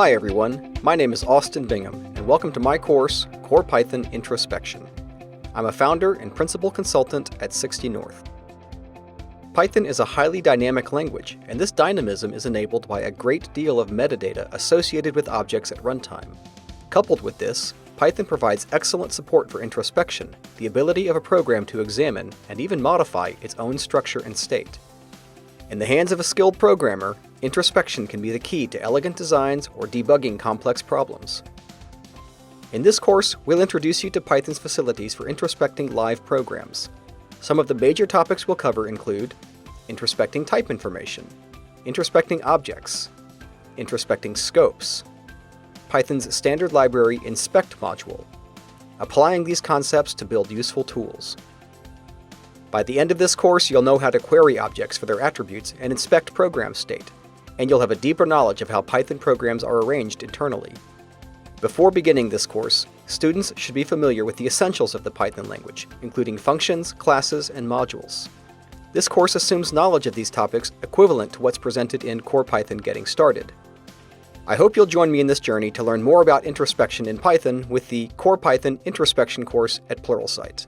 Hi everyone, my name is Austin Bingham, and welcome to my course, Core Python Introspection. I'm a founder and principal consultant at 60 North. Python is a highly dynamic language, and this dynamism is enabled by a great deal of metadata associated with objects at runtime. Coupled with this, Python provides excellent support for introspection, the ability of a program to examine and even modify its own structure and state. In the hands of a skilled programmer, introspection can be the key to elegant designs or debugging complex problems. In this course, we'll introduce you to Python's facilities for introspecting live programs. Some of the major topics we'll cover include introspecting type information, introspecting objects, introspecting scopes, Python's standard library inspect module, applying these concepts to build useful tools. By the end of this course, you'll know how to query objects for their attributes and inspect program state, and you'll have a deeper knowledge of how Python programs are arranged internally. Before beginning this course, students should be familiar with the essentials of the Python language, including functions, classes, and modules. This course assumes knowledge of these topics equivalent to what's presented in Core Python Getting Started. I hope you'll join me in this journey to learn more about introspection in Python with the Core Python Introspection course at Pluralsight.